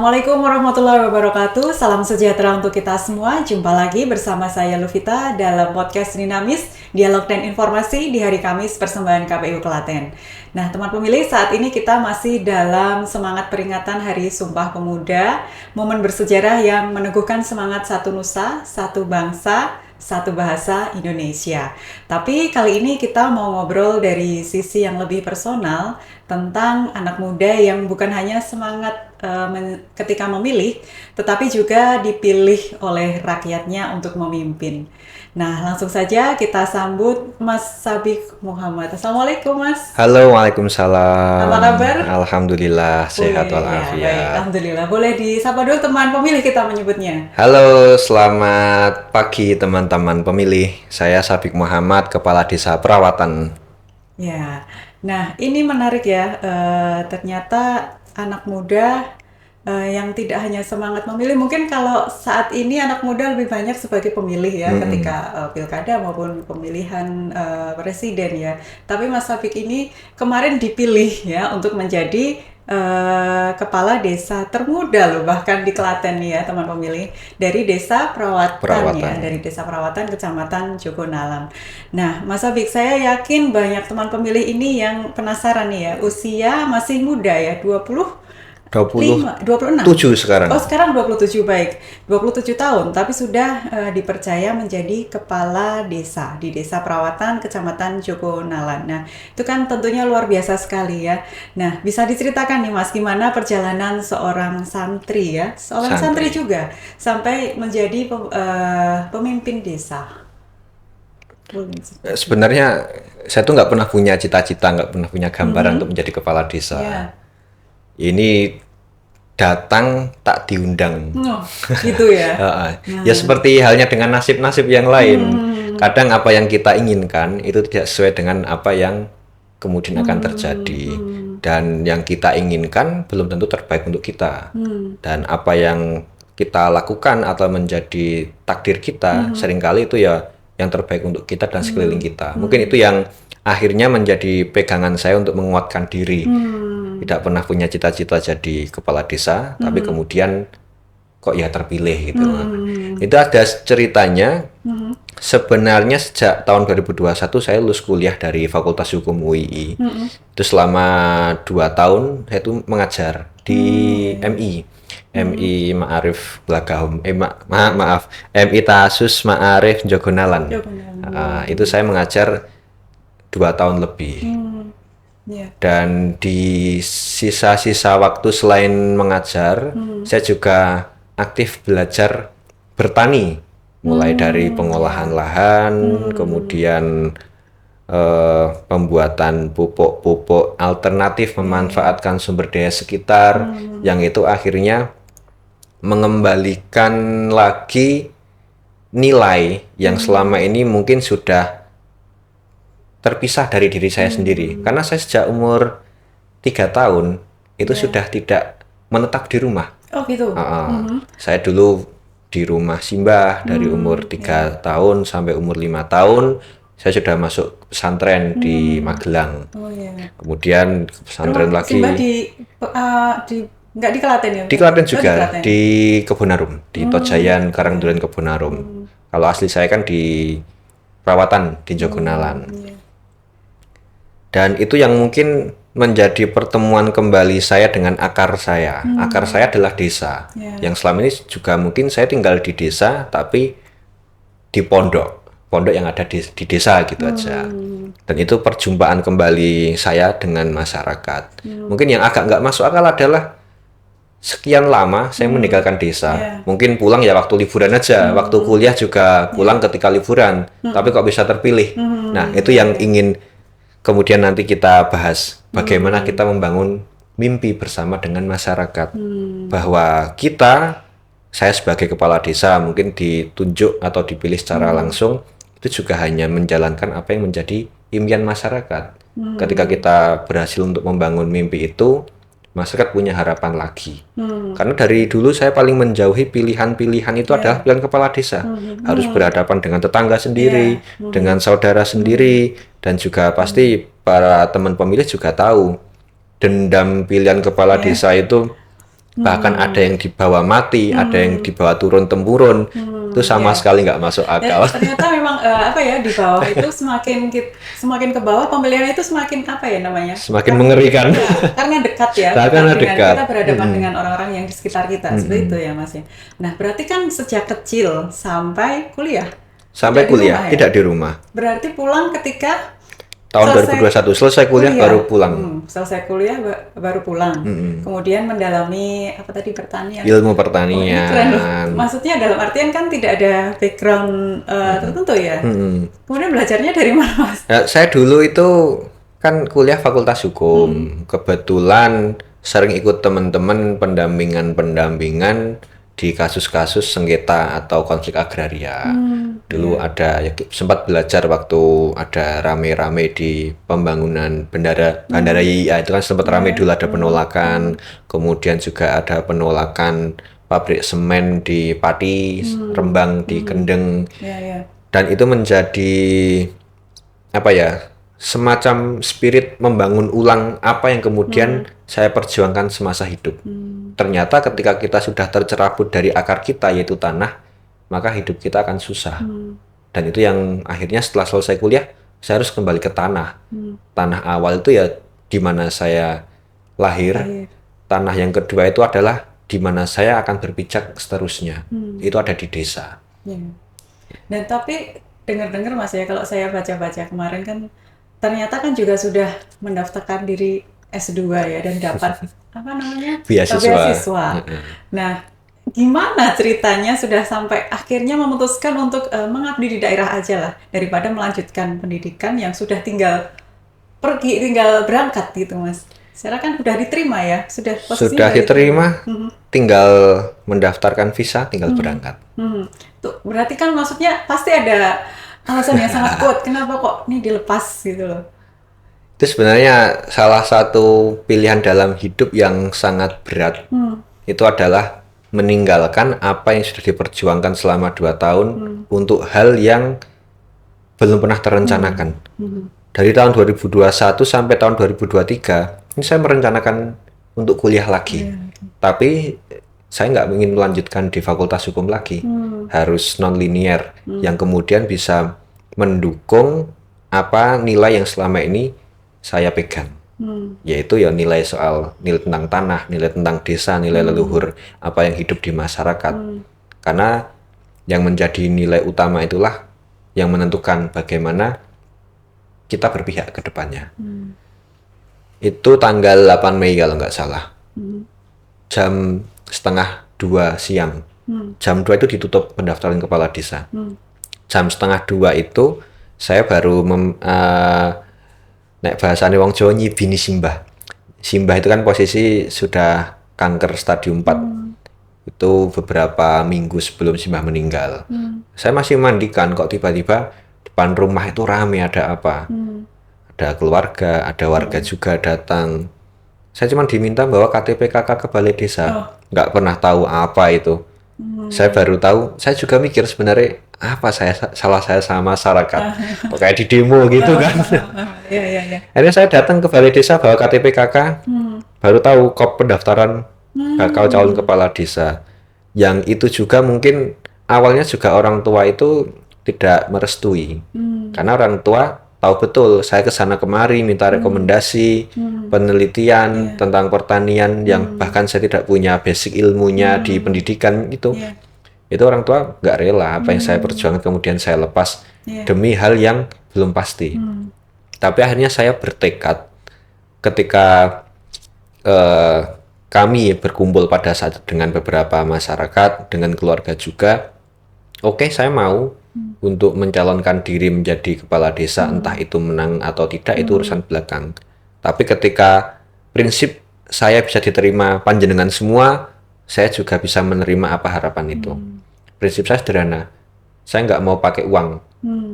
Assalamualaikum warahmatullahi wabarakatuh. Salam sejahtera untuk kita semua. Jumpa lagi bersama saya Luvita dalam podcast Dinamis, Dialog dan Informasi di hari Kamis persembahan KPU Klaten. Nah, teman pemilih, saat ini kita masih dalam semangat peringatan Hari Sumpah Pemuda, momen bersejarah yang meneguhkan semangat satu nusa, satu bangsa, satu bahasa Indonesia. Tapi kali ini kita mau ngobrol dari sisi yang lebih personal tentang anak muda yang bukan hanya semangat ketika memilih, tetapi juga dipilih oleh rakyatnya untuk memimpin. Nah, langsung saja kita sambut Mas Sabik Muhammad. Assalamualaikum, Mas. Halo, waalaikumsalam. Apa kabar? Alhamdulillah, sehat Ya, baik, walafiat. alhamdulillah. Boleh disapa dulu teman pemilih kita menyebutnya. Halo, selamat pagi teman-teman pemilih. Saya Sabik Muhammad, Kepala Desa Perawatan. Ya, nah ini menarik ya. Ternyata anak muda yang tidak hanya semangat memilih. Mungkin kalau saat ini anak muda lebih banyak sebagai pemilih ya, ketika pilkada maupun pemilihan presiden ya. Tapi Mas Sabik ini kemarin dipilih ya untuk menjadi kepala desa termuda loh, bahkan di Klaten nih ya teman pemilih, dari desa Perawatan ya, dari desa Perawatan Kecamatan Jogonalan. Nah, Mas Sabik, saya yakin banyak teman pemilih ini yang penasaran nih ya, usia masih muda ya, 27 sekarang. Oh, sekarang 27, baik. 27 tahun, tapi sudah dipercaya menjadi kepala desa di Desa Perawatan Kecamatan Jogonalan. Nah, itu kan tentunya luar biasa sekali ya. Nah, bisa diceritakan nih Mas, gimana perjalanan seorang santri ya, seorang santri juga, sampai menjadi pemimpin desa? Sebenarnya saya tuh nggak pernah punya cita-cita, nggak pernah punya gambaran untuk menjadi kepala desa. Ya. Ini datang tak diundang. Gitu ya. Ya seperti halnya dengan nasib-nasib yang lain. Kadang apa yang kita inginkan itu tidak sesuai dengan apa yang kemudian akan terjadi. Dan yang kita inginkan belum tentu terbaik untuk kita. Dan apa yang kita lakukan atau menjadi takdir kita seringkali itu ya yang terbaik untuk kita dan sekeliling kita. Mungkin itu yang akhirnya menjadi pegangan saya untuk menguatkan diri. Tidak pernah punya cita-cita jadi kepala desa, tapi kemudian kok ya terpilih gitu. Itu ada ceritanya. Sebenarnya sejak tahun 2021 saya lulus kuliah dari Fakultas Hukum UII. Itu selama 2 tahun saya itu mengajar di MI Ma'arif Blagahum. Maaf, MI Tasus Ma'arif Jogonalan. Itu saya mengajar 2 tahun lebih. Dan di sisa-sisa waktu selain mengajar, saya juga aktif belajar bertani, mulai dari pengolahan lahan, kemudian pembuatan pupuk-pupuk alternatif, memanfaatkan sumber daya sekitar, yang itu akhirnya mengembalikan lagi nilai yang selama ini mungkin sudah terpisah dari diri saya sendiri. Karena saya sejak umur 3 tahun itu sudah tidak menetap di rumah. Oh gitu. Saya dulu di rumah simbah dari umur 3 tahun sampai umur 5 tahun. Saya sudah masuk pesantren di Magelang. Kemudian pesantren rumah lagi. Simbah nggak di Klaten ya? Di Klaten juga, di Kebonarum, di Tojayan, Karangduren, Kebonarum. Kalau asli saya kan di Perawatan, di Jogonalan. Dan itu yang mungkin menjadi pertemuan kembali saya dengan akar saya. Akar saya adalah desa. Yang selama ini juga mungkin saya tinggal di desa, tapi di pondok yang ada di desa gitu aja. Dan itu perjumpaan kembali saya dengan masyarakat. Mungkin yang agak nggak masuk akal adalah sekian lama saya meninggalkan desa. Mungkin pulang ya waktu liburan aja. Waktu kuliah juga pulang ketika liburan. Tapi kok bisa terpilih? Nah, itu yang ingin kemudian nanti kita bahas. Bagaimana kita membangun mimpi bersama dengan masyarakat. Bahwa saya sebagai kepala desa mungkin ditunjuk atau dipilih secara langsung, itu juga hanya menjalankan apa yang menjadi impian masyarakat. Ketika kita berhasil untuk membangun mimpi itu, masyarakat punya harapan lagi. Karena dari dulu saya paling menjauhi pilihan-pilihan itu adalah pilihan kepala desa. Harus berhadapan dengan tetangga sendiri, dengan saudara sendiri, dan juga pasti para teman pemilih juga tahu dendam pilihan kepala desa itu Bahkan ada yang dibawa mati, ada yang dibawa turun-temurun. Itu sama sekali nggak masuk Dan akal. ternyata memang di bawah itu semakin ke bawah pembelian itu semakin Semakin mengerikan. Ya, karena dekat ya, Karena dengan dekat. kita berhadapan dengan orang-orang yang di sekitar kita, seperti itu ya Mas ya. Nah berarti kan sejak kecil sampai kuliah Sampai tidak di kuliah, rumah ya? tidak di rumah. Berarti pulang ketika Tahun selesai 2021 selesai kuliah baru pulang. Selesai kuliah baru pulang. Kemudian mendalami apa tadi pertanian. Ilmu Oh, ini keren loh. pertanian. Maksudnya dalam artian kan tidak ada background tertentu ya. Kemudian belajarnya dari mana Mas? Ya, saya dulu itu kan kuliah Fakultas Hukum. Kebetulan sering ikut teman-teman pendampingan di kasus-kasus sengketa atau konflik agraria. Dulu ada ya, sempat belajar waktu ada rame-rame di pembangunan bandara YIA itu kan sempat rame dulu ada penolakan. Kemudian juga ada penolakan pabrik semen di Pati, Rembang, di Kendeng. Ya, ya. Dan itu menjadi semacam spirit membangun ulang apa yang kemudian saya perjuangkan semasa hidup. Ternyata ketika kita sudah tercerabut dari akar kita yaitu tanah, maka hidup kita akan susah. Dan itu yang akhirnya setelah selesai kuliah saya harus kembali ke tanah. Tanah awal itu ya di mana saya lahir. Tanah yang kedua itu adalah di mana saya akan berpijak seterusnya. Itu ada di desa. Ya. Dan tapi dengar-dengar Mas ya, kalau saya baca-baca kemarin kan ternyata kan juga sudah mendaftarkan diri S2 ya dan dapat beasiswa. Nah, gimana ceritanya sudah sampai akhirnya memutuskan untuk mengabdi di daerah aja lah daripada melanjutkan pendidikan yang sudah tinggal berangkat gitu Mas. Sekarang kan udah diterima ya, sudah diterima, tinggal mendaftarkan visa, tinggal berangkat. Tuh, berarti kan maksudnya pasti ada alasan yang sangat kuat kenapa kok ini dilepas gitu loh. Itu sebenarnya salah satu pilihan dalam hidup yang sangat berat. Itu adalah meninggalkan apa yang sudah diperjuangkan selama 2 tahun untuk hal yang belum pernah terencanakan. Dari tahun 2021 sampai tahun 2023, ini saya merencanakan untuk kuliah lagi. Tapi saya nggak ingin melanjutkan di Fakultas Hukum lagi. Harus non-linear yang kemudian bisa mendukung apa nilai yang selama ini saya pegang. Yaitu ya nilai tentang tanah, nilai tentang desa, nilai leluhur, apa yang hidup di masyarakat. Karena yang menjadi nilai utama itulah yang menentukan bagaimana kita berpihak ke depannya. Itu tanggal 8 Mei kalau nggak salah. Jam 1:30 siang. Jam 2 itu ditutup pendaftaran kepala desa. Jam 1:30 itu saya baru nek bahasane wong Jawa nyibini simbah. Simbah itu kan posisi sudah kanker stadium 4. Itu beberapa minggu sebelum simbah meninggal. Saya masih mandikan kok tiba-tiba depan rumah itu rame, ada apa? Ada keluarga, ada warga juga datang. Saya cuma diminta bawa KTP KK ke balai desa. Nggak pernah tahu apa itu. Saya baru tahu, saya juga mikir sebenarnya apa salah saya sama masyarakat. Kayak di demo gitu kan. Akhirnya saya datang ke balai desa bawa KTP KK. Baru tahu kop pendaftaran bakal calon kepala desa. Yang itu juga mungkin awalnya juga orang tua itu tidak merestui. Karena orang tua tahu betul saya kesana kemari minta rekomendasi penelitian tentang pertanian yang bahkan saya tidak punya basic ilmunya di pendidikan itu orang tua nggak rela apa yang saya perjuangkan kemudian saya lepas demi hal yang belum pasti. Tapi akhirnya saya bertekad ketika kami berkumpul pada saat dengan beberapa masyarakat dengan keluarga juga, oke, saya mau untuk mencalonkan diri menjadi kepala desa, entah itu menang atau tidak itu urusan belakang. Tapi ketika prinsip saya bisa diterima panjenengan semua, saya juga bisa menerima apa harapan itu. Prinsip saya sederhana, saya nggak mau pakai uang.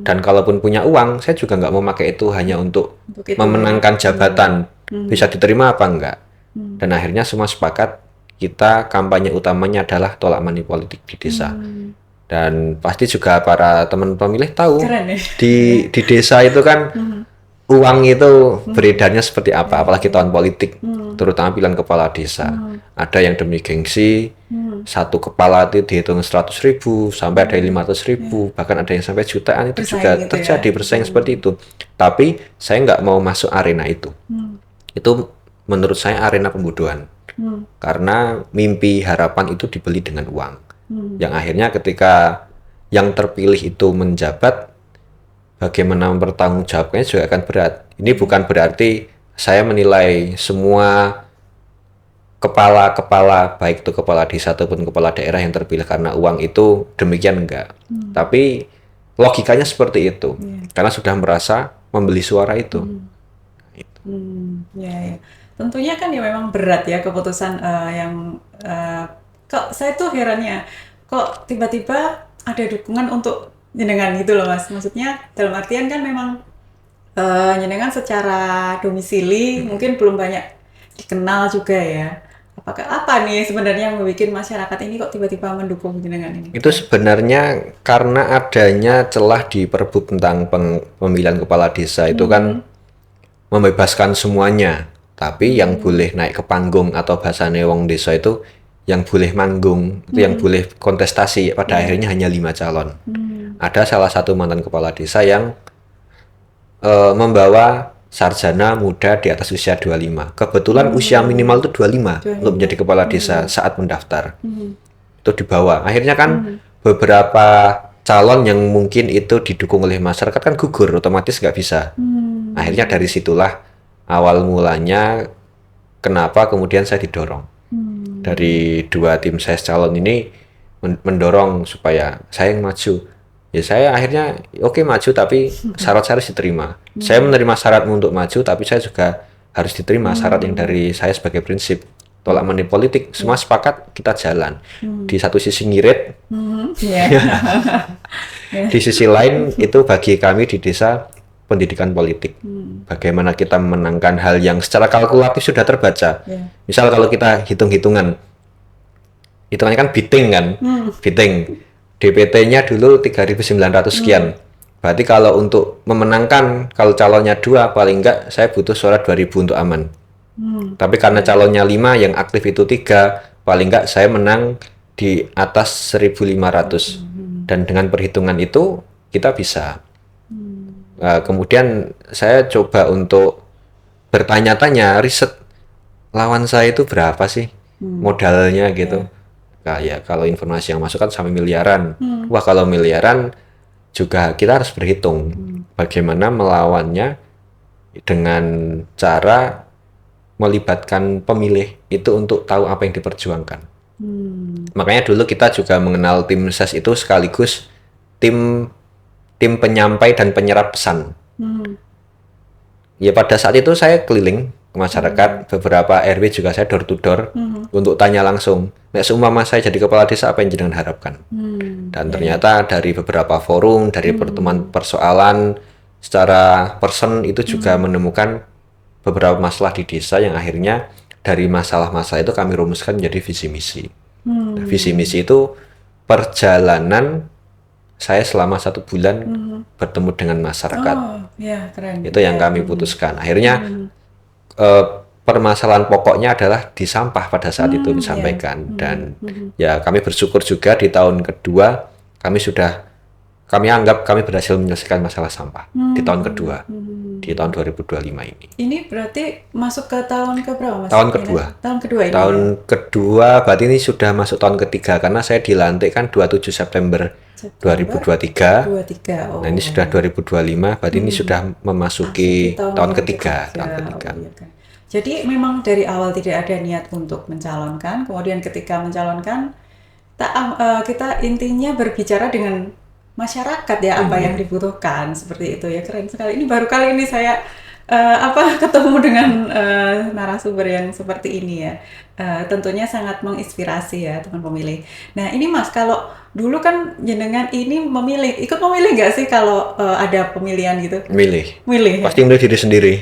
Dan kalaupun punya uang, saya juga nggak mau pakai itu hanya untuk memenangkan jabatan. Bisa diterima apa enggak? Dan akhirnya semua sepakat, kita kampanye utamanya adalah tolak money politik di desa. Dan pasti juga para teman pemilih tahu di desa itu kan uang itu beredarnya seperti apa, apalagi tahun politik, terutama pilihan kepala desa. Ada yang demi gengsi, satu kepala itu dihitung 100.000 sampai ada yang 500.000, bahkan ada yang sampai jutaan, itu juga Bersaing gitu terjadi ya. bersaing seperti itu. Tapi saya nggak mau masuk arena itu. Itu menurut saya arena pembodohan. Karena mimpi harapan itu dibeli dengan uang. Yang akhirnya ketika yang terpilih itu menjabat, bagaimana mempertanggungjawabkannya juga akan berat. Ini bukan berarti saya menilai semua kepala-kepala, baik itu kepala desa ataupun kepala daerah yang terpilih karena uang itu demikian, enggak. Tapi logikanya seperti itu. Karena sudah merasa membeli suara itu. Ya. Tentunya kan ya memang berat ya keputusan yang kok saya tuh herannya kok tiba-tiba ada dukungan untuk jenengan gitu loh Mas. Maksudnya dalam artian kan memang jenengan secara domisili mungkin belum banyak dikenal juga ya. Apakah apa nih sebenarnya yang membuat masyarakat ini kok tiba-tiba mendukung jenengan ini? Itu sebenarnya karena adanya celah di Perbup tentang pemilihan kepala desa itu kan membebaskan semuanya. Tapi yang boleh naik ke panggung atau bahasane wong desa itu yang boleh manggung, itu yang boleh kontestasi, pada akhirnya hanya 5 calon. Ada salah satu mantan kepala desa yang membawa sarjana muda di atas usia 25. Kebetulan usia minimal itu 25 untuk menjadi kepala desa saat mendaftar. Itu dibawa. Akhirnya kan beberapa calon yang mungkin itu didukung oleh masyarakat kan gugur, otomatis nggak bisa. Akhirnya dari situlah awal mulanya kenapa kemudian saya didorong. Dari 2 tim ses calon ini mendorong supaya saya yang maju. Ya saya akhirnya oke maju, tapi syarat saya harus diterima. Saya menerima syaratmu untuk maju, tapi saya juga harus diterima syarat yang dari saya sebagai prinsip. Tolak money politik, semua sepakat kita jalan. Di satu sisi ngirit, di sisi lain itu bagi kami di desa pendidikan politik. Bagaimana kita memenangkan hal yang secara kalkulatif sudah terbaca. Misal kalau kita hitung-hitungan, hitungannya kan bidding kan, bidding. DPT-nya dulu 3.900 sekian. Berarti kalau untuk memenangkan, kalau calonnya 2, paling enggak saya butuh suara 2.000 untuk aman. Tapi karena calonnya 5, yang aktif itu 3, paling enggak saya menang di atas 1.500. Dan dengan perhitungan itu, kita bisa. Kemudian saya coba untuk bertanya-tanya, riset lawan saya itu berapa sih modalnya gitu. Kayak kalau informasi yang masuk kan sampai miliaran. Wah, kalau miliaran juga kita harus berhitung bagaimana melawannya dengan cara melibatkan pemilih itu untuk tahu apa yang diperjuangkan. Makanya dulu kita juga mengenal tim ses itu sekaligus tim penyampai dan penyerap pesan. Ya pada saat itu saya keliling ke masyarakat, beberapa RW juga saya door to door untuk tanya langsung, nek seumpama saya jadi kepala desa apa yang jenengan harapkan? Dan ternyata dari beberapa forum, dari pertemuan persoalan secara person itu juga menemukan beberapa masalah di desa yang akhirnya dari masalah-masalah itu kami rumuskan menjadi visi misi. Visi misi itu perjalanan saya selama 1 bulan bertemu dengan masyarakat. Keren. Itu yang kami putuskan. Akhirnya permasalahan pokoknya adalah di sampah pada saat itu disampaikan. Dan ya kami bersyukur juga di tahun kedua kami anggap kami berhasil menyelesaikan masalah sampah di tahun kedua, di tahun 2025 ini. Ini berarti masuk ke tahun keberapa Mas? Tahun kedua. Tahun kedua ini. Tahun kedua, berarti ini sudah masuk tahun ketiga karena saya dilantik kan 27 September 2023. Nah ini sudah 2025, berarti ini sudah memasuki tahun ketiga. Jadi memang dari awal tidak ada niat untuk mencalonkan, kemudian ketika mencalonkan, kita intinya berbicara dengan masyarakat ya apa yang dibutuhkan, seperti itu ya. Keren sekali. Ini baru kali ini saya ketemu dengan narasumber yang seperti ini ya. Tentunya sangat menginspirasi ya teman pemilih. Nah ini Mas, kalau dulu kan jenengan ini ikut memilih nggak sih kalau ada pemilihan gitu? Milih. Pasti milih diri sendiri.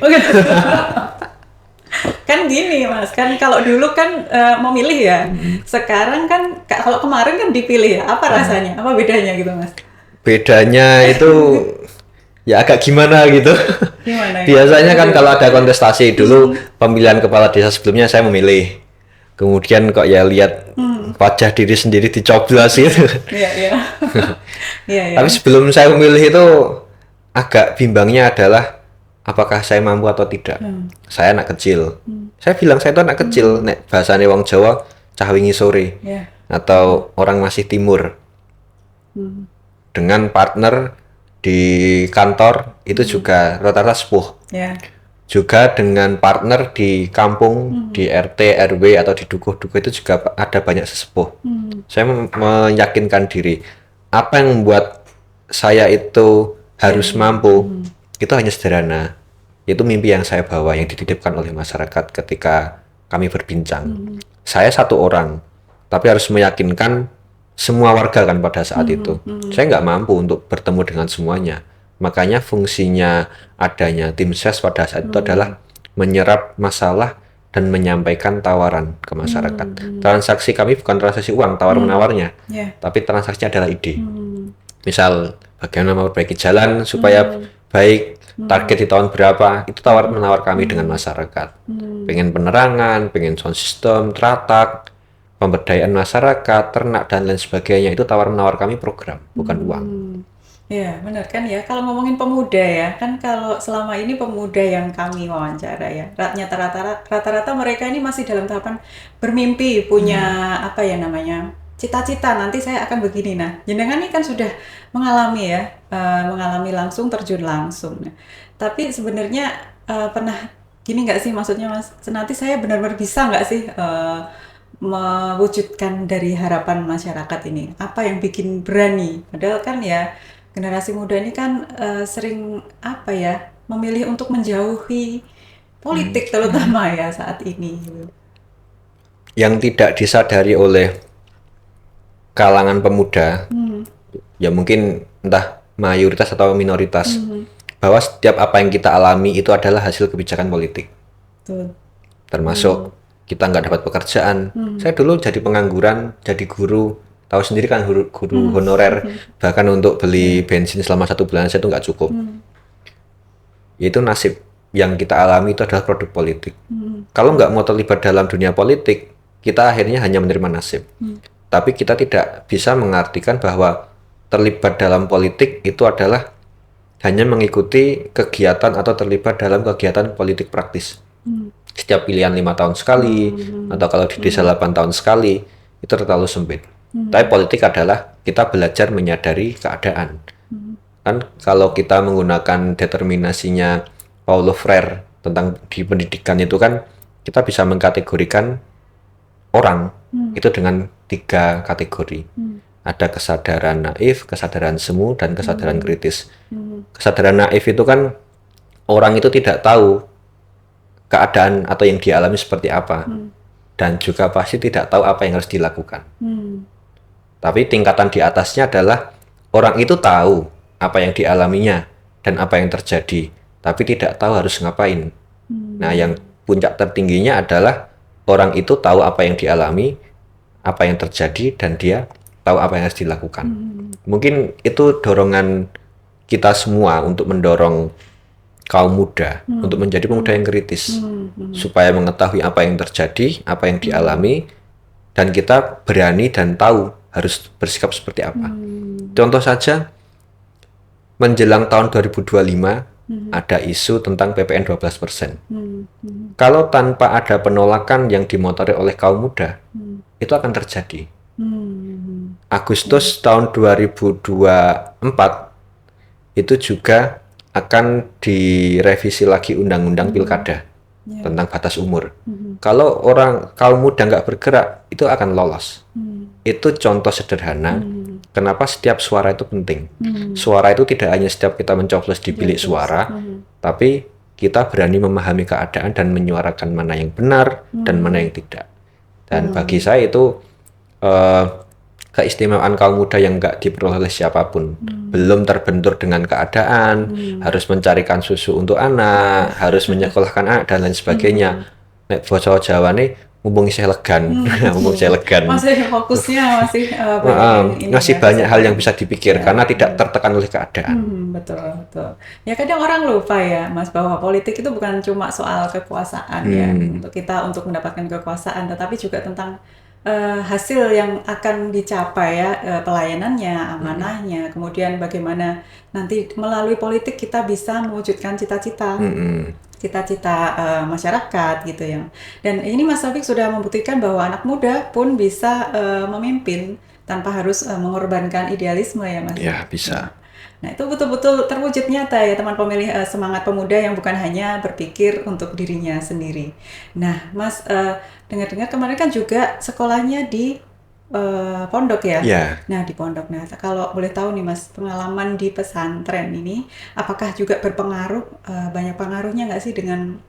Kan gini Mas, kan kalau dulu kan memilih ya. Sekarang kan kalau kemarin kan dipilih ya. Apa rasanya? Apa bedanya gitu Mas? Bedanya itu ya agak gimana gitu. Gimana? Biasanya kan kalau ada kontestasi dulu pemilihan kepala desa sebelumnya saya memilih. Kemudian kok ya lihat wajah diri sendiri dicoblos gitu. Iya, iya. Iya, iya. Tapi sebelum saya memilih itu agak bimbangnya adalah apakah saya mampu atau tidak. Saya anak kecil. Saya bilang saya itu anak kecil. Nek bahasane wong Jawa cah wingi sore. Iya. Atau orang masih timur. Dengan partner di kantor itu juga rata-rata sepuh. Iya. Juga dengan partner di kampung, di RT, RW atau di dukuh-dukuh itu juga ada banyak sesepuh. Saya meyakinkan diri apa yang membuat saya itu harus mampu itu hanya sederhana, itu mimpi yang saya bawa yang dititipkan oleh masyarakat ketika kami berbincang. Saya satu orang, tapi harus meyakinkan semua warga kan pada saat itu. Saya nggak mampu untuk bertemu dengan semuanya. Makanya fungsinya adanya tim ses pada saat itu adalah menyerap masalah dan menyampaikan tawaran ke masyarakat. Transaksi kami bukan transaksi uang, tawar-menawarnya, tapi transaksinya adalah ide. Misal, bagaimana memperbaiki jalan supaya baik, target di tahun berapa, itu tawar-menawar kami dengan masyarakat. Pengen penerangan, pengen sound system, teratak, pemberdayaan masyarakat, ternak, dan lain sebagainya, itu tawar-menawar kami program, bukan uang. Ya, benar kan ya. Kalau ngomongin pemuda ya, kan kalau selama ini pemuda yang kami wawancara ya, rata-rata mereka ini masih dalam tahapan bermimpi, punya apa ya namanya, cita-cita nanti saya akan begini. Nah, jenengan ini kan sudah mengalami ya, mengalami langsung, terjun langsung. Nah, tapi sebenarnya pernah gini nggak sih, maksudnya Mas, nanti saya benar-benar bisa nggak sih mewujudkan dari harapan masyarakat ini? Apa yang bikin berani? Padahal kan ya, generasi muda ini kan sering apa ya, memilih untuk menjauhi politik terutama ya saat ini. Yang tidak disadari oleh kalangan pemuda, ya mungkin entah mayoritas atau minoritas, bahwa setiap apa yang kita alami itu adalah hasil kebijakan politik. Betul. Termasuk kita nggak dapat pekerjaan. Saya dulu jadi pengangguran, jadi guru. Tahu sendiri kan guru honorer, bahkan untuk beli bensin selama 1 bulan saya itu nggak cukup. Itu nasib yang kita alami, itu adalah produk politik. Kalau nggak mau terlibat dalam dunia politik, kita akhirnya hanya menerima nasib. Tapi kita tidak bisa mengartikan bahwa terlibat dalam politik itu adalah hanya mengikuti kegiatan atau terlibat dalam kegiatan politik praktis. Setiap pilihan 5 tahun sekali, atau kalau di desa 8 tahun sekali, itu terlalu sempit. Tapi politik adalah kita belajar menyadari keadaan. Kan kalau kita menggunakan determinasinya Paulo Freire tentang di pendidikan itu kan kita bisa mengkategorikan orang itu dengan 3 kategori. Ada kesadaran naif, kesadaran semu, dan kesadaran kritis. Kesadaran naif itu kan orang itu tidak tahu keadaan atau yang dialami seperti apa, dan juga pasti tidak tahu apa yang harus dilakukan. Tapi tingkatan di atasnya adalah orang itu tahu apa yang dialaminya dan apa yang terjadi, tapi tidak tahu harus ngapain. Nah, yang puncak tertingginya adalah orang itu tahu apa yang dialami, apa yang terjadi, dan dia tahu apa yang harus dilakukan. Mungkin itu dorongan kita semua untuk mendorong kaum muda untuk menjadi pemuda yang kritis, supaya mengetahui apa yang terjadi, apa yang dialami, dan kita berani dan tahu harus bersikap seperti apa. Contoh saja, menjelang tahun 2025 ada isu tentang PPN 12%. Kalau tanpa ada penolakan yang dimotori oleh kaum muda, itu akan terjadi. Agustus tahun 2024 itu juga akan direvisi lagi undang-undang pilkada tentang batas umur. Kalau kaum muda nggak bergerak, itu akan lolos. Itu contoh sederhana kenapa setiap suara itu penting. Suara itu tidak hanya setiap kita mencoblos di bilik suara, tapi kita berani memahami keadaan dan menyuarakan mana yang benar dan mana yang tidak. Dan bagi saya itu keistimewaan kaum muda yang nggak diperoleh oleh siapapun. Belum terbentur dengan keadaan, harus mencarikan susu untuk anak, harus menyekolahkan anak, dan lain sebagainya. Nek basa Jawane mumpung saya legan, mumpung saya legan. Masih fokusnya masih banyak ini Ngasih ya, banyak hal yang kesehatan. bisa dipikir Ya. karena tidak tertekan oleh keadaan. Betul, betul. Ya kadang orang lupa ya, Mas, bahwa politik itu bukan cuma soal kekuasaan ya, untuk kita untuk mendapatkan kekuasaan, tetapi juga tentang hasil yang akan dicapai ya, pelayanannya, amanahnya, kemudian bagaimana nanti melalui politik kita bisa mewujudkan cita-cita. Cita-cita masyarakat gitu ya. Dan ini Mas Taufik sudah membuktikan bahwa anak muda pun bisa memimpin tanpa harus mengorbankan idealisme ya Mas. Ya, bisa. Nah, itu betul-betul terwujud nyata ya teman pemilih semangat pemuda yang bukan hanya berpikir untuk dirinya sendiri. Nah, Mas dengar-dengar kemarin kan juga sekolahnya di pondok ya. Ya. Nah, di pondok. Nah, kalau boleh tahu nih Mas, pengalaman di pesantren ini apakah juga berpengaruh banyak pengaruhnya nggak sih dengan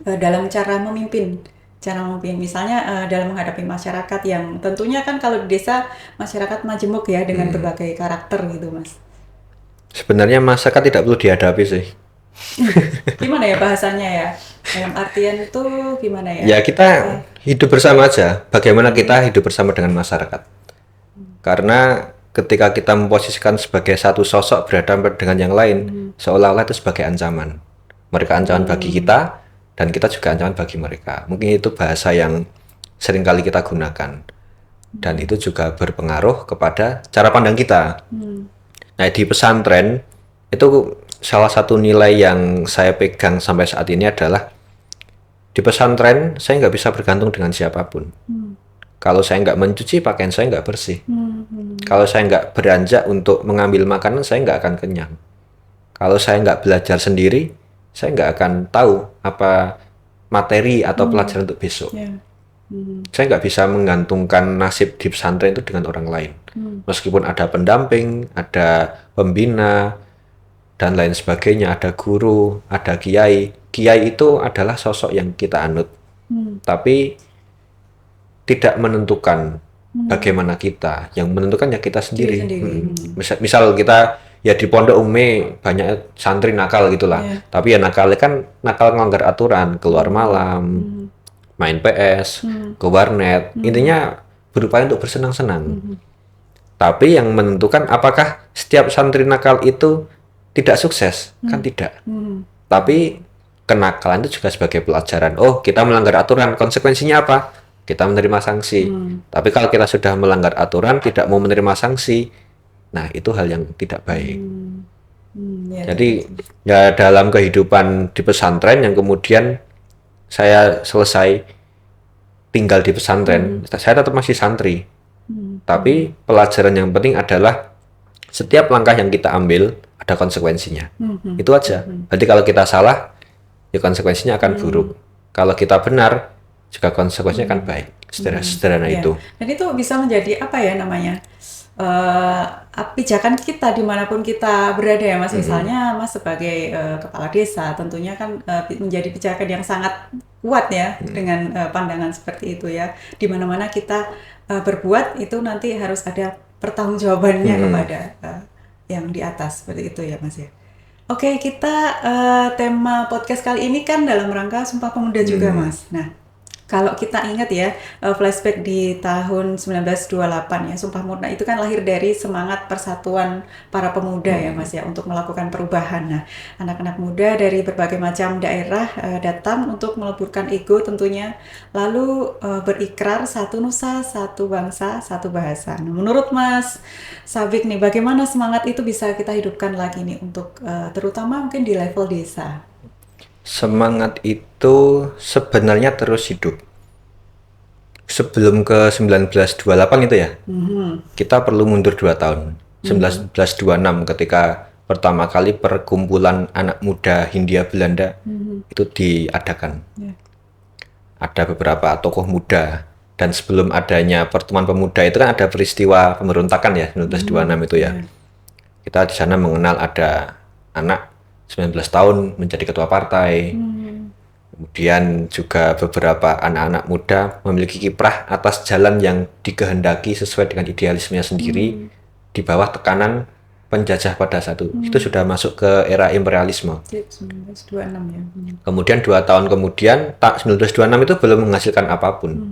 dalam cara memimpin? Cara memimpin misalnya dalam menghadapi masyarakat yang tentunya kan kalau di desa masyarakat majemuk ya dengan berbagai karakter gitu, Mas. Sebenarnya masyarakat tidak perlu dihadapi sih. Gimana ya bahasanya ya? Dalam artian itu gimana ya? Ya, kita hidup bersama aja. Bagaimana kita hidup bersama dengan masyarakat. Karena ketika kita memposisikan sebagai satu sosok berhadapan dengan yang lain, seolah-olah itu sebagai ancaman. Mereka ancaman bagi kita, dan kita juga ancaman bagi mereka. Mungkin itu bahasa yang seringkali kita gunakan. Dan itu juga berpengaruh kepada cara pandang kita. Nah, di pesantren, itu salah satu nilai yang saya pegang sampai saat ini adalah di pesantren, saya nggak bisa bergantung dengan siapapun. Kalau saya nggak mencuci, pakaian saya nggak bersih. Kalau saya nggak beranjak untuk mengambil makanan, saya nggak akan kenyang. Kalau saya nggak belajar sendiri, saya nggak akan tahu apa materi atau pelajaran untuk besok. Ya. Saya nggak bisa menggantungkan nasib di pesantren itu dengan orang lain. Meskipun ada pendamping, ada pembina, dan lain sebagainya, ada guru, ada kiai. Kiai itu adalah sosok yang kita anut. Tapi tidak menentukan bagaimana kita. Yang menentukan ya kita sendiri. Misal kita ya di pondok umum banyak santri nakal gitulah. Tapi ya nakalnya kan nakal melanggar aturan, keluar malam, main PS, ke warnet. Intinya berupaya untuk bersenang-senang. Tapi yang menentukan apakah setiap santri nakal itu tidak sukses? Kan tidak. Tapi kenakalan itu juga sebagai pelajaran. Oh, kita melanggar aturan, konsekuensinya apa? Kita menerima sanksi. Tapi kalau kita sudah melanggar aturan, tidak mau menerima sanksi, nah itu hal yang tidak baik. Jadi ya dalam kehidupan di pesantren yang kemudian saya selesai tinggal di pesantren, saya tetap masih santri. Tapi pelajaran yang penting adalah setiap langkah yang kita ambil ada konsekuensinya. Itu aja. Berarti kalau kita salah, ya konsekuensinya akan buruk. Kalau kita benar, juga konsekuensinya akan baik. Sederhana itu. Dan itu bisa menjadi apa ya namanya? Pijakan kita dimanapun kita berada ya Mas. Misalnya Mas sebagai kepala desa tentunya kan menjadi pijakan yang sangat kuat ya dengan pandangan seperti itu ya. Di mana-mana kita berbuat itu nanti harus ada pertanggungjawabannya kepada yang di atas seperti itu ya Mas ya. Oke, kita tema podcast kali ini kan dalam rangka Sumpah Pemuda juga Mas. Nah, kalau kita ingat ya, flashback di tahun 1928 ya, Sumpah Pemuda itu kan lahir dari semangat persatuan para pemuda ya Mas ya, untuk melakukan perubahan. Nah, anak-anak muda dari berbagai macam daerah datang untuk meleburkan ego tentunya, lalu berikrar satu nusa, satu bangsa, satu bahasa. Nah, menurut Mas Sabik nih, bagaimana semangat itu bisa kita hidupkan lagi nih untuk terutama mungkin di level desa? Semangat itu sebenarnya terus hidup. Sebelum ke 1928 itu ya, kita perlu mundur 2 tahun. 1926 ketika pertama kali perkumpulan anak muda Hindia Belanda itu diadakan. Ada beberapa tokoh muda. Dan sebelum adanya pertemuan pemuda itu kan ada peristiwa pemberontakan ya, 1926 itu ya. Kita di sana mengenal ada anak 19 tahun menjadi ketua partai. Kemudian juga beberapa anak-anak muda memiliki kiprah atas jalan yang dikehendaki sesuai dengan idealismenya sendiri di bawah tekanan penjajah pada saat itu sudah masuk ke era imperialisme. 1926 ya. Kemudian 2 tahun kemudian, 1926 itu belum menghasilkan apapun.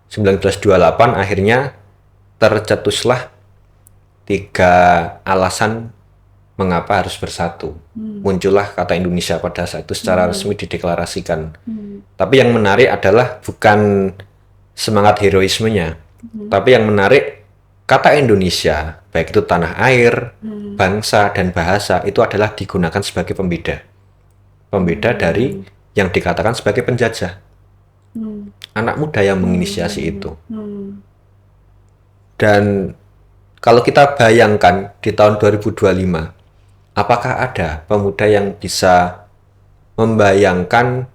1928 akhirnya tercetuslah 3 alasan mengapa harus bersatu. Muncullah kata Indonesia pada saat itu secara resmi dideklarasikan. Tapi yang menarik adalah bukan semangat heroismenya, tapi yang menarik kata Indonesia, baik itu tanah air, bangsa, dan bahasa, itu adalah digunakan sebagai pembeda. Pembeda dari yang dikatakan sebagai penjajah. Anak muda yang menginisiasi itu. Dan kalau kita bayangkan di tahun 2025, apakah ada pemuda yang bisa membayangkan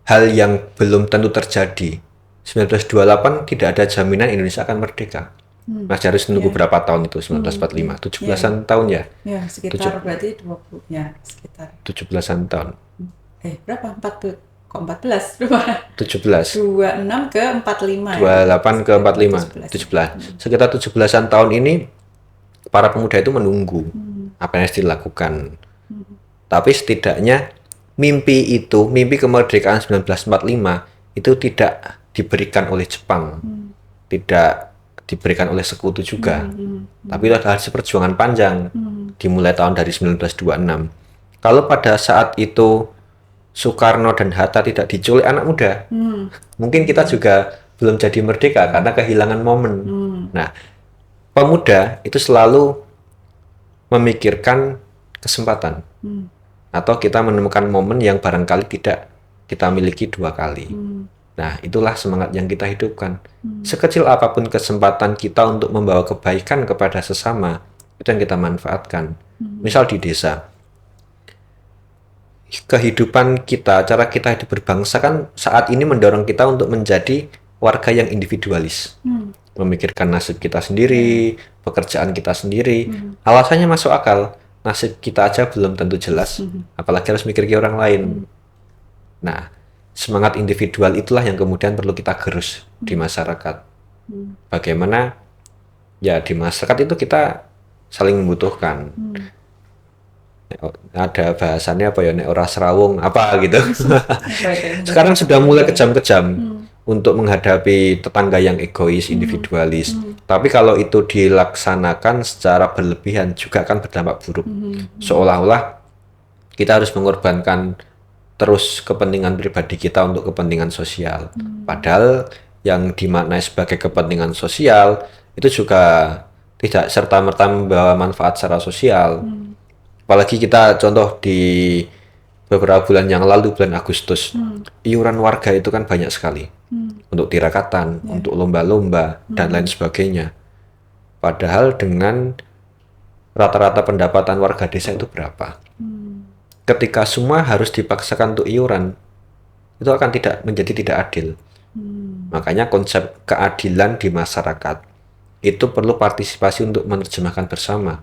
hal yang belum tentu terjadi? 1928 tidak ada jaminan Indonesia akan merdeka. Masih harus menunggu berapa tahun itu? 1945, 17-an tahun ya? Ya, sekitar berarti 20, ya sekitar 17-an tahun. Berapa? 40, kok 14? Berapa? 17. 26 ke 45 28 ke 45, 17. Sekitar 17-an tahun ini, para pemuda itu menunggu apa yang harus dilakukan. Tapi setidaknya mimpi kemerdekaan 1945 itu tidak diberikan oleh Jepang, tidak diberikan oleh sekutu juga, tapi itu adalah hasil perjuangan panjang dimulai tahun dari 1926. Kalau pada saat itu Soekarno dan Hatta tidak diculik anak muda, mungkin kita juga belum jadi merdeka karena kehilangan momen. Nah, pemuda itu selalu memikirkan kesempatan, atau kita menemukan momen yang barangkali tidak kita miliki 2 kali. Nah, itulah semangat yang kita hidupkan. Sekecil apapun kesempatan kita untuk membawa kebaikan kepada sesama, itu yang kita manfaatkan. Misal di desa, kehidupan kita, cara kita hidup berbangsa kan saat ini mendorong kita untuk menjadi warga yang individualis. Memikirkan nasib kita sendiri, pekerjaan kita sendiri. Alasannya masuk akal. Nasib kita aja belum tentu jelas, apalagi harus mikir ke orang lain. Nah, semangat individual itulah yang kemudian perlu kita gerus di masyarakat. Bagaimana ya di masyarakat itu kita saling membutuhkan. Ada bahasannya apa ya, nek ora serawung apa gitu. Sekarang sudah mulai kejam-kejam untuk menghadapi tetangga yang egois, individualis. Tapi kalau itu dilaksanakan secara berlebihan juga akan berdampak buruk. Seolah-olah kita harus mengorbankan terus kepentingan pribadi kita untuk kepentingan sosial. Padahal yang dimaknai sebagai kepentingan sosial itu juga tidak serta-merta membawa manfaat secara sosial. Apalagi kita contoh di beberapa bulan yang lalu, bulan Agustus, iuran warga itu kan banyak sekali. Untuk tirakatan, untuk lomba-lomba, dan lain sebagainya. Padahal dengan rata-rata pendapatan warga desa itu berapa? Ketika semua harus dipaksakan untuk iuran, itu akan menjadi tidak adil. Makanya konsep keadilan di masyarakat itu perlu partisipasi untuk menerjemahkan bersama.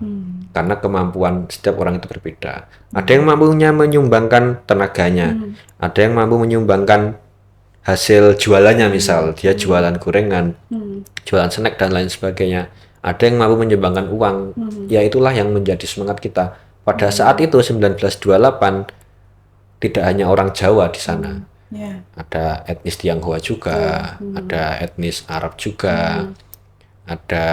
Karena kemampuan setiap orang itu berbeda. Ada yang mampunya menyumbangkan tenaganya, ada yang mampu menyumbangkan hasil jualannya, misal dia jualan gorengan, jualan snack dan lain sebagainya. Ada yang mampu menyumbangkan uang. Ya itulah yang menjadi semangat kita. Pada saat itu 1928 tidak hanya orang Jawa di sana, ada etnis Tionghoa juga, ada etnis Arab juga, ada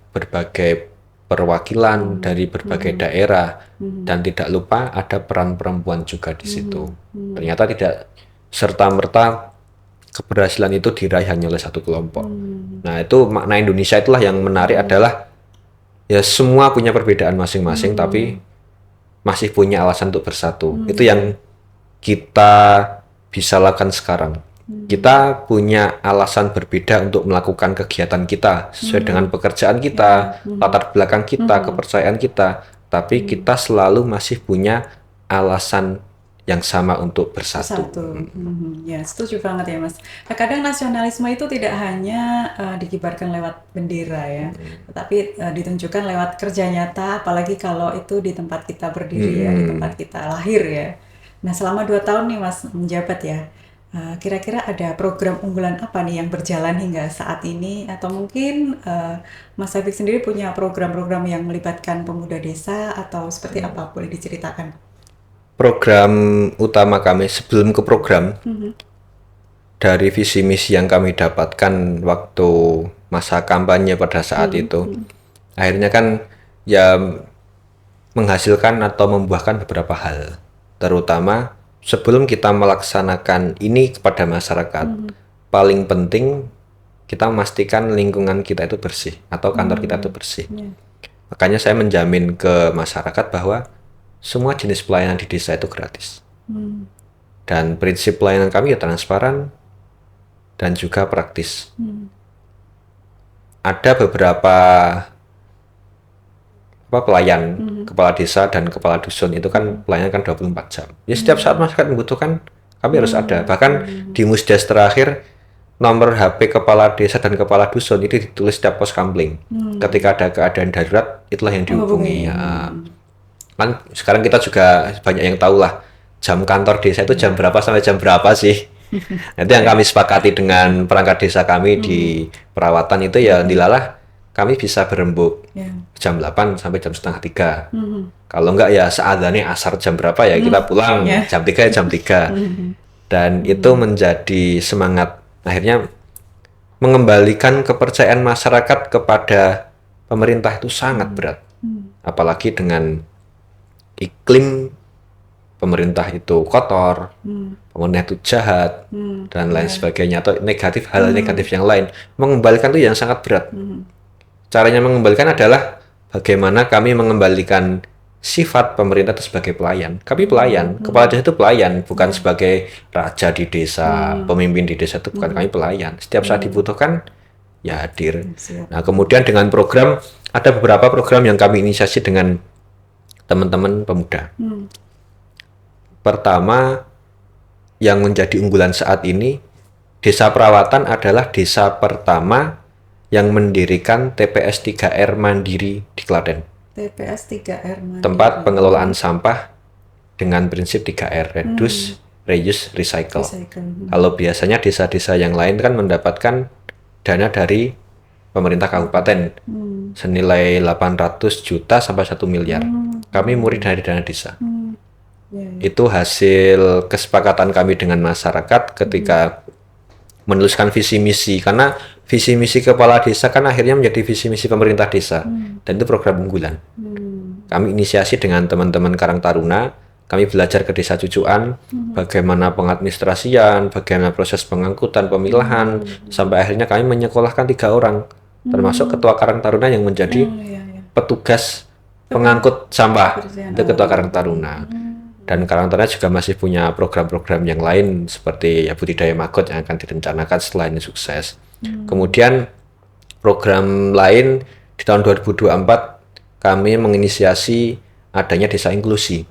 berbagai perwakilan dari berbagai daerah, dan tidak lupa ada peran perempuan juga di situ. Ternyata tidak serta-merta keberhasilan itu diraih hanya oleh satu kelompok. Nah, itu makna Indonesia itulah yang menarik, adalah ya semua punya perbedaan masing-masing, tapi masih punya alasan untuk bersatu. Itu yang kita bisa lakukan sekarang. Kita punya alasan berbeda untuk melakukan kegiatan kita sesuai dengan pekerjaan kita, latar belakang kita, kepercayaan kita, tapi kita selalu masih punya alasan yang sama untuk bersatu. Ya, setuju banget ya, Mas. Kadang nasionalisme itu tidak hanya dikibarkan lewat bendera ya, tetapi ditunjukkan lewat kerja nyata, apalagi kalau itu di tempat kita berdiri ya, di tempat kita lahir ya. Nah, selama 2 tahun nih Mas menjabat ya, Kira-kira ada program unggulan apa nih yang berjalan hingga saat ini? Atau mungkin Mas Safik sendiri punya program-program yang melibatkan pemuda desa atau seperti apa? Boleh diceritakan? Program utama kami sebelum ke program, dari visi misi yang kami dapatkan waktu masa kampanye pada saat itu, akhirnya kan ya menghasilkan atau membuahkan beberapa hal. Terutama sebelum kita melaksanakan ini kepada masyarakat, paling penting kita memastikan lingkungan kita itu bersih atau kantor kita itu bersih. Makanya saya menjamin ke masyarakat bahwa semua jenis pelayanan di desa itu gratis. Dan prinsip pelayanan kami ya transparan dan juga praktis. Ada beberapa pelayan, kepala desa dan kepala dusun itu kan pelayanan kan 24 jam. Ya setiap saat masyarakat membutuhkan, kami harus ada. Bahkan di Musdes terakhir, nomor HP kepala desa dan kepala dusun itu ditulis setiap pos kamling. Ketika ada keadaan darurat, itulah yang dihubungi. Ya. Kan sekarang kita juga banyak yang tahu lah, jam kantor desa itu jam berapa sampai jam berapa sih. Nanti yang kami sepakati dengan perangkat desa kami di perawatan itu ya dilalah kami bisa berembuk jam 8 sampai jam setengah 3. Kalau enggak ya seadanya asar jam berapa ya kita pulang jam 3 ya jam 3. Dan itu menjadi semangat akhirnya mengembalikan kepercayaan masyarakat kepada pemerintah itu sangat berat. Apalagi dengan iklim pemerintah itu kotor, pemerintah itu jahat, dan lain sebagainya, atau negatif, hal negatif yang lain. Mengembalikan itu yang sangat berat. Caranya mengembalikan adalah bagaimana kami mengembalikan sifat pemerintah itu sebagai pelayan. Kami pelayan, kepala desa itu pelayan, bukan sebagai raja di desa, pemimpin di desa itu bukan, kami pelayan. Setiap saat dibutuhkan, ya hadir. Nah, kemudian dengan program, ada beberapa program yang kami inisiasi dengan teman-teman pemuda. Pertama, yang menjadi unggulan saat ini, desa perawatan adalah desa pertama yang mendirikan TPS 3R Mandiri di Klaten. TPS 3R Mandiri. Tempat pengelolaan sampah dengan prinsip 3R, reduce, reuse, recycle. Kalau biasanya desa-desa yang lain kan mendapatkan dana dari pemerintah kabupaten senilai 800 juta sampai 1 miliar. Kami murni dari dana desa. Itu hasil kesepakatan kami dengan masyarakat ketika menuliskan visi misi, karena visi misi kepala desa kan akhirnya menjadi visi misi pemerintah desa, dan itu program unggulan. Kami inisiasi dengan teman-teman Karang Taruna, kami belajar ke desa Cucuan, bagaimana pengadministrasian, bagaimana proses pengangkutan, pemilahan, sampai akhirnya kami menyekolahkan 3 orang, termasuk ketua Karang Taruna yang menjadi petugas pengangkut sampah, itu ketua Karang Taruna. Dan Karang Taruna juga masih punya program-program yang lain seperti ya budidaya maggot yang akan direncanakan setelah ini sukses. Kemudian program lain di tahun 2024 kami menginisiasi adanya desa inklusi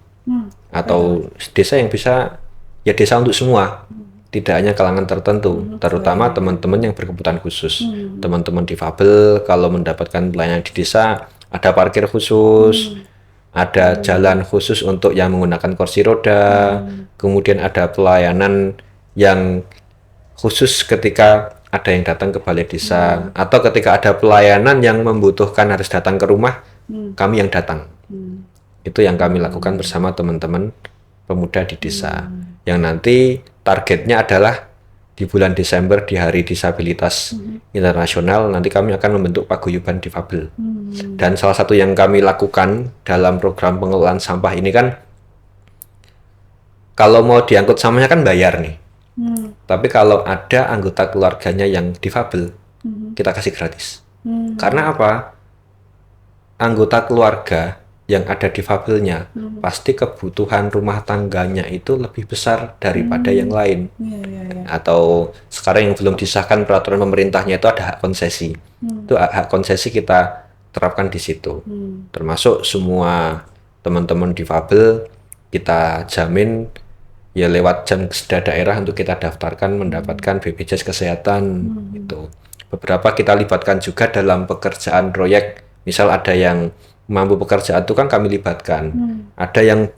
atau desa yang bisa ya desa untuk semua, tidak hanya kalangan tertentu, terutama teman-teman yang berkebutuhan khusus, teman-teman difabel. Kalau mendapatkan pelayanan di desa ada parkir khusus, ada jalan khusus untuk yang menggunakan kursi roda, kemudian ada pelayanan yang khusus ketika ada yang datang ke balai desa, atau ketika ada pelayanan yang membutuhkan harus datang ke rumah, kami yang datang. Itu yang kami lakukan bersama teman-teman pemuda di desa, yang nanti targetnya adalah di bulan Desember di Hari Disabilitas Internasional, nanti kami akan membentuk paguyuban difabel. Dan salah satu yang kami lakukan dalam program pengelolaan sampah ini kan, kalau mau diangkut sampahnya kan bayar nih. Tapi kalau ada anggota keluarganya yang difabel, kita kasih gratis. Karena apa? Anggota keluarga yang ada difabelnya, pasti kebutuhan rumah tangganya itu lebih besar daripada yang lain. Atau sekarang yang belum disahkan peraturan pemerintahnya itu ada hak konsesi. Itu hak konsesi kita terapkan di situ. Termasuk semua teman-teman difabel kita jamin ya lewat Jamkesda daerah untuk kita daftarkan mendapatkan BPJS kesehatan. Itu beberapa kita libatkan juga dalam pekerjaan proyek. Misal ada yang mampu pekerjaan itu kan kami libatkan. Ada yang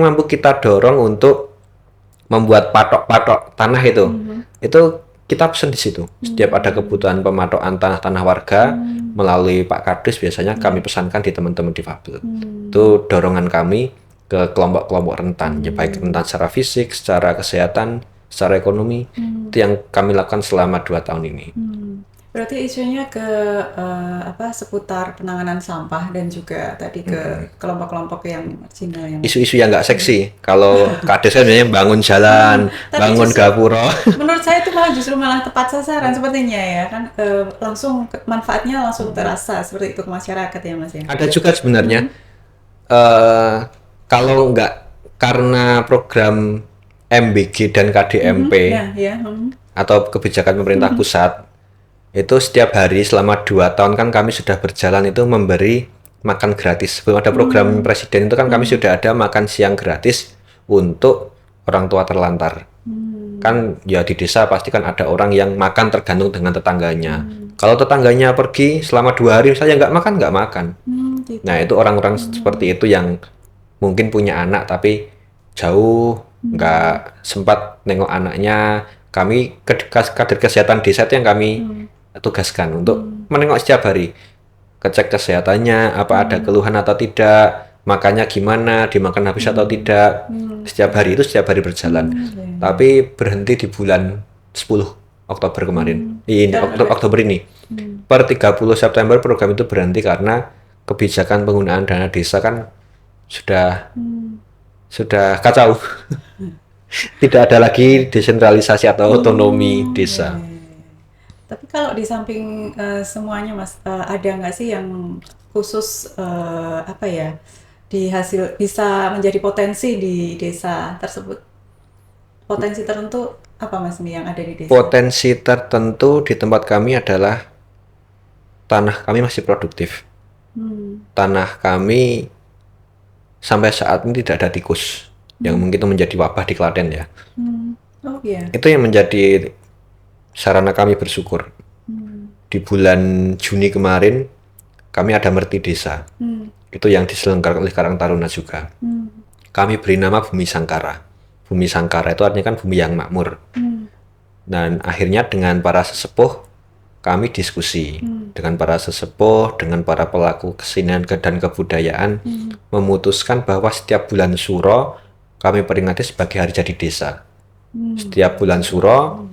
mampu kita dorong untuk membuat patok-patok tanah itu kita pesen di situ. Setiap ada kebutuhan pematokan tanah-tanah warga melalui Pak Kades biasanya kami pesankan di teman-teman difabel. Itu dorongan kami ke kelompok-kelompok rentan, ya baik rentan secara fisik, secara kesehatan, secara ekonomi. Itu yang kami lakukan selama 2 tahun ini. Berarti isunya ke seputar penanganan sampah dan juga tadi ke kelompok-kelompok yang marginal yang Isu-isu yang nggak seksi. Kalau Kades kan biasanya bangun jalan, Tapi bangun justru- gapura. menurut saya itu malah tepat sasaran sepertinya ya kan, langsung manfaatnya langsung terasa seperti itu ke masyarakat ya Mas ya. Ada juga sebenarnya kalau nggak karena program MBG dan KDMP Ya. atau kebijakan pemerintah pusat, itu setiap hari selama 2 tahun kan kami sudah berjalan itu memberi makan gratis. Sebelum ada program presiden itu kan kami sudah ada makan siang gratis untuk orang tua terlantar. Kan ya di desa pasti kan ada orang yang makan tergantung dengan tetangganya. Kalau tetangganya pergi selama 2 hari saya nggak makan. Gitu. Nah itu orang-orang seperti itu yang mungkin punya anak tapi jauh, nggak sempat nengok anaknya. Kami kader kesehatan desa itu yang kami tugaskan untuk menengok setiap hari, cek kesehatannya, apa ada keluhan atau tidak, makannya gimana, dimakan habis atau tidak. Setiap hari berjalan. Tapi berhenti di bulan 10 Oktober kemarin. Ini Oktober ini. Per 30 September program itu berhenti karena kebijakan penggunaan dana desa kan sudah kacau. Tidak ada lagi desentralisasi atau otonomi desa. Tapi kalau di samping semuanya Mas, ada nggak sih yang khusus di hasil bisa menjadi potensi di desa tersebut? Potensi tertentu apa Mas nih yang ada di desa? Potensi tertentu di tempat kami adalah tanah kami masih produktif. Tanah kami sampai saat ini tidak ada tikus, yang mungkin itu menjadi wabah di Klaten ya. Oh iya. Itu yang menjadi sarana kami bersyukur. Di bulan Juni kemarin kami ada Merti Desa. Itu yang diselenggarakan oleh Karang Taruna juga. Kami beri nama Bumi Sangkara. Bumi Sangkara itu artinya kan bumi yang makmur. Dan akhirnya dengan para sesepuh kami diskusi dengan para sesepuh, dengan para pelaku kesenian dan kebudayaan, memutuskan bahwa setiap bulan Suro kami peringati sebagai hari jadi desa. Setiap bulan Suro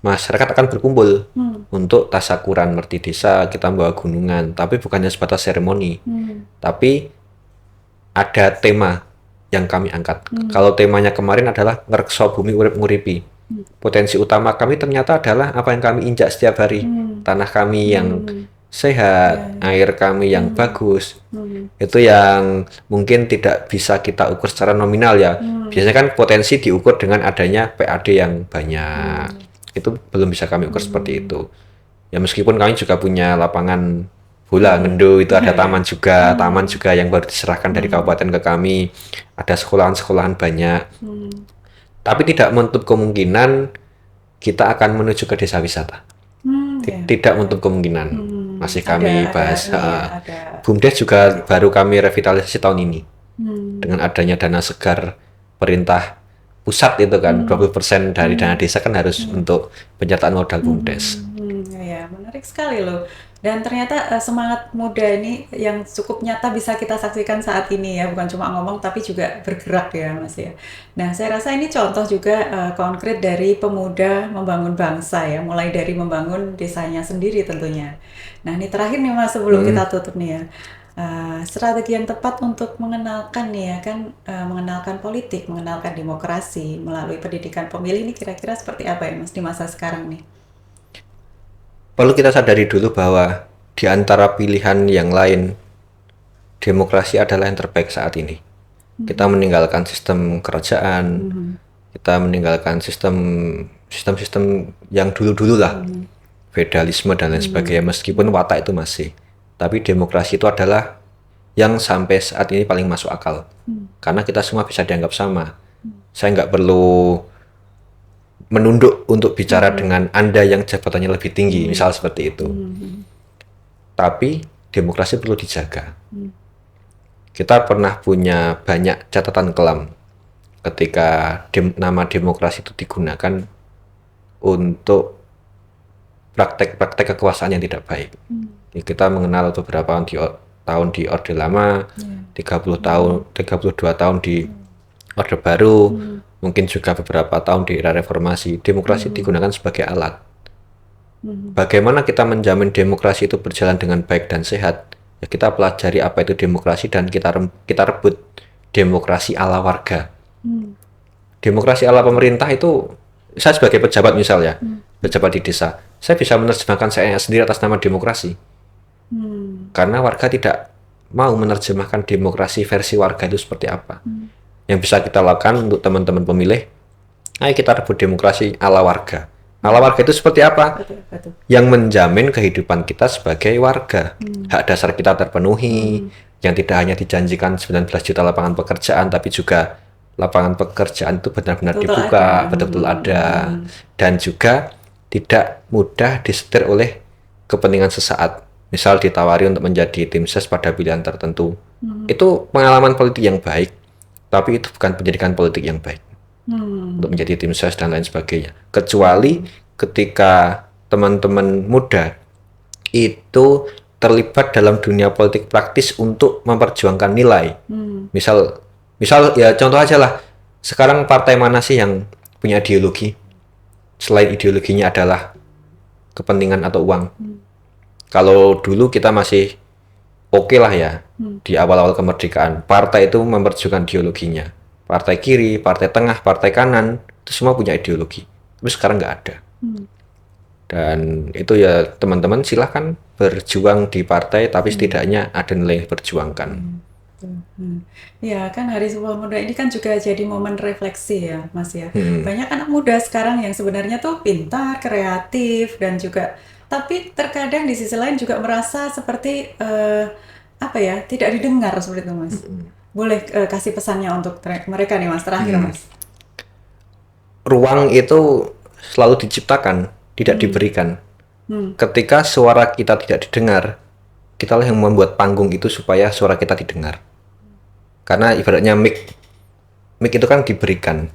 masyarakat akan berkumpul untuk tasakuran Merti Desa, kita bawa gunungan, tapi bukannya sebatas seremoni, tapi ada tema yang kami angkat. Kalau temanya kemarin adalah ngrekso bumi urip nguripi. Potensi utama kami ternyata adalah apa yang kami injak setiap hari. Tanah kami yang sehat, air kami yang bagus. Itu yang mungkin tidak bisa kita ukur secara nominal ya. Biasanya kan potensi diukur dengan adanya PAD yang banyak. Itu belum bisa kami ukur seperti itu. Ya meskipun kami juga punya lapangan bola Ngendo, itu ada taman juga yang baru diserahkan dari kabupaten ke kami. Ada sekolahan-sekolahan banyak. Tapi tidak menutup kemungkinan kita akan menuju ke desa wisata. Tidak menutup kemungkinan. Masih kami bahas. BUMDes juga baru kami revitalisasi tahun ini. Dengan adanya dana segar perintah pusat itu kan, 20% dari dana desa kan harus untuk penyertaan modal BUMDes. Ya, menarik sekali loh. Dan ternyata semangat muda ini yang cukup nyata bisa kita saksikan saat ini ya, bukan cuma ngomong tapi juga bergerak ya Mas ya. Nah, saya rasa ini contoh juga konkret dari pemuda membangun bangsa ya, mulai dari membangun desanya sendiri tentunya. Nah, ini terakhir nih Mas sebelum kita tutup nih ya. Strategi yang tepat untuk mengenalkan nih ya kan, mengenalkan politik, mengenalkan demokrasi melalui pendidikan pemilih ini kira-kira seperti apa ya Mas di masa sekarang nih? Perlu kita sadari dulu bahwa di antara pilihan yang lain, demokrasi adalah yang terbaik saat ini. Kita meninggalkan sistem kerajaan, kita meninggalkan sistem yang dulu-dulu lah, feudalisme dan lain sebagainya, meskipun watak itu masih. Tapi demokrasi itu adalah yang sampai saat ini paling masuk akal. Karena kita semua bisa dianggap sama. Saya nggak perlu menunduk untuk bicara dengan Anda yang jabatannya lebih tinggi, misal seperti itu. Tapi demokrasi perlu dijaga. Kita pernah punya banyak catatan kelam. ketika nama demokrasi itu digunakan untuk praktek-praktek kekuasaan yang tidak baik. Kita mengenal beberapa tahun di Orde Lama, 32 tahun di Orde Baru, mungkin juga beberapa tahun di era reformasi. Demokrasi digunakan sebagai alat. Bagaimana kita menjamin demokrasi itu berjalan dengan baik dan sehat? Ya kita pelajari apa itu demokrasi dan kita rebut demokrasi ala warga. Demokrasi ala pemerintah itu, saya sebagai pejabat misalnya, pejabat di desa, saya bisa menerjemahkan saya sendiri atas nama demokrasi. Karena warga tidak mau menerjemahkan demokrasi versi warga itu seperti apa. Yang bisa kita lakukan untuk teman-teman pemilih, ayo kita rebut demokrasi ala warga. Ala warga itu seperti apa? Yang menjamin kehidupan kita sebagai warga. Hak dasar kita terpenuhi, yang tidak hanya dijanjikan 19 juta lapangan pekerjaan, tapi juga lapangan pekerjaan itu benar-benar dibuka, betul-betul ada. Dan juga tidak mudah disetir oleh kepentingan sesaat. Misal ditawari untuk menjadi tim ses pada pilihan tertentu. Itu pengalaman politik yang baik, tapi itu bukan pendidikan politik yang baik. Untuk menjadi tim ses dan lain sebagainya. Kecuali ketika teman-teman muda itu terlibat dalam dunia politik praktis untuk memperjuangkan nilai. Misal ya contoh aja lah, sekarang partai mana sih yang punya ideologi selain ideologinya adalah kepentingan atau uang? Kalau dulu kita masih oke lah ya, di awal-awal kemerdekaan partai itu memperjuangkan ideologinya. Partai kiri, partai tengah, partai kanan, itu semua punya ideologi. Tapi sekarang nggak ada. Dan itu ya teman-teman silahkan berjuang di partai, tapi setidaknya ada nilai yang diperjuangkan. Ya kan Hari Sumpah Pemuda ini kan juga jadi momen refleksi ya Mas ya. Banyak anak muda sekarang yang sebenarnya tuh pintar, kreatif, dan juga tapi terkadang di sisi lain juga merasa seperti tidak didengar seperti itu Mas. Boleh kasih pesannya untuk mereka nih Mas, terakhir Mas. Ruang itu selalu diciptakan, tidak diberikan. Ketika suara kita tidak didengar, kitalah yang membuat panggung itu supaya suara kita didengar. Karena ibaratnya mic itu kan diberikan.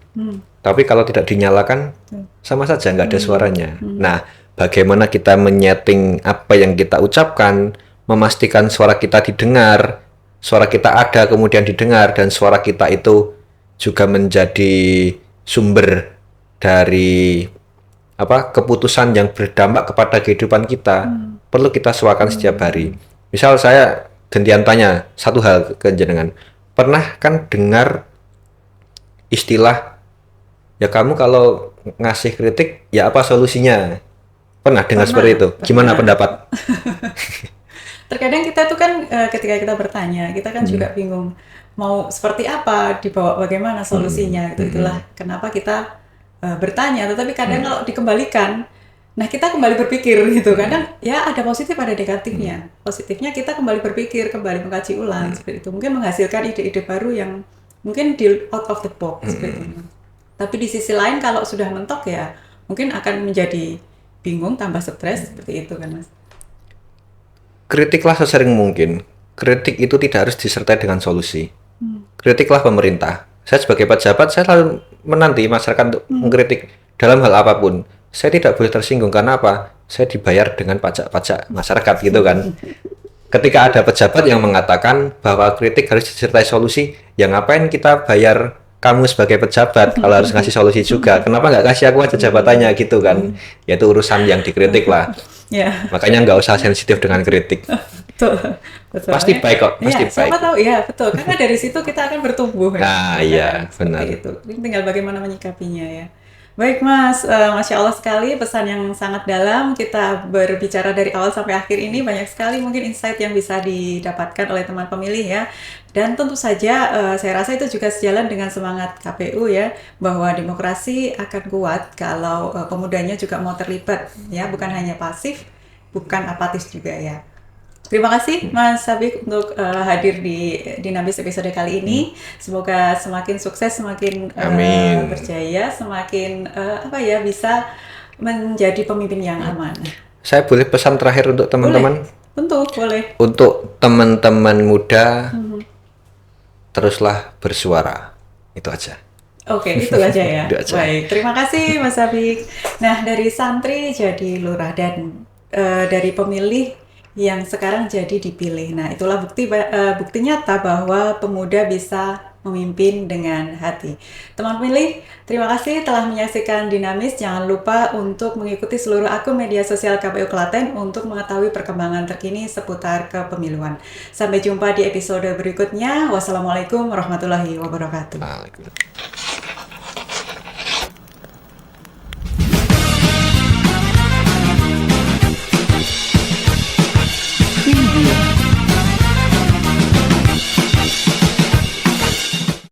Tapi kalau tidak dinyalakan, sama saja nggak ada suaranya. Nah, bagaimana kita menyeting apa yang kita ucapkan, memastikan suara kita didengar, suara kita ada kemudian didengar, dan suara kita itu juga menjadi sumber dari keputusan yang berdampak kepada kehidupan kita, perlu kita suarakan setiap hari. Misal saya gantian tanya satu hal ke jenengan, pernah kan dengar istilah ya kamu kalau ngasih kritik ya apa solusinya? Pernah dengar seperti itu? Gimana pendapat? Terkadang kita tuh kan ketika kita bertanya, kita kan juga bingung mau seperti apa, dibawa bagaimana solusinya. Itulah kenapa kita bertanya. Tetapi kadang kalau dikembalikan, nah kita kembali berpikir gitu. Kadang ya ada positif, ada negatifnya. Positifnya kita kembali berpikir, kembali mengkaji ulang seperti itu. Mungkin menghasilkan ide-ide baru yang mungkin out of the box seperti itu. Tapi di sisi lain kalau sudah mentok ya mungkin akan menjadi bingung, tambah stres seperti itu kan Mas. Kritiklah sesering mungkin. Kritik itu tidak harus disertai dengan solusi. Kritiklah pemerintah. Saya sebagai pejabat, saya selalu menanti masyarakat untuk mengkritik dalam hal apapun. Saya tidak boleh tersinggung karena apa? Saya dibayar dengan pajak-pajak masyarakat gitu kan. Ketika ada pejabat yang mengatakan bahwa kritik harus disertai solusi, ya ngapain kita bayar kamu sebagai pejabat kalau harus ngasih solusi juga? Kenapa nggak kasih aku aja jabatannya gitu kan? Ya itu urusan yang dikritik lah. Yeah. Makanya nggak usah sensitif dengan kritik. Betul. Pasti baik kok, pasti baik. Siapa tahu, ya betul. Karena dari situ kita akan bertumbuh. Nah, iya, benar. Itu. Tinggal bagaimana menyikapinya ya. Baik Mas, Masya Allah sekali pesan yang sangat dalam. Kita berbicara dari awal sampai akhir ini banyak sekali mungkin insight yang bisa didapatkan oleh teman pemilih ya. Dan tentu saja saya rasa itu juga sejalan dengan semangat KPU ya, bahwa demokrasi akan kuat kalau pemudanya juga mau terlibat ya, bukan hanya pasif, bukan apatis juga ya. Terima kasih Mas Sabik untuk hadir di Dinamis episode kali ini. Semoga semakin sukses, semakin berjaya, semakin bisa menjadi pemimpin yang aman. Saya boleh pesan terakhir untuk teman-teman? Tentu, boleh. Untuk teman-teman muda, teruslah bersuara. Itu aja. Oke, itu aja ya. Itu aja. Baik, terima kasih Mas Abik. Nah, dari santri jadi lurah dan dari pemilih yang sekarang jadi dipilih. Nah, itulah bukti nyata bahwa pemuda bisa memimpin dengan hati. Teman pemilih, terima kasih telah menyaksikan Dinamis. Jangan lupa untuk mengikuti seluruh akun media sosial KPU Klaten untuk mengetahui perkembangan terkini seputar kepemiluan. Sampai jumpa di episode berikutnya. Wassalamualaikum warahmatullahi wabarakatuh. Waalaikumsalam.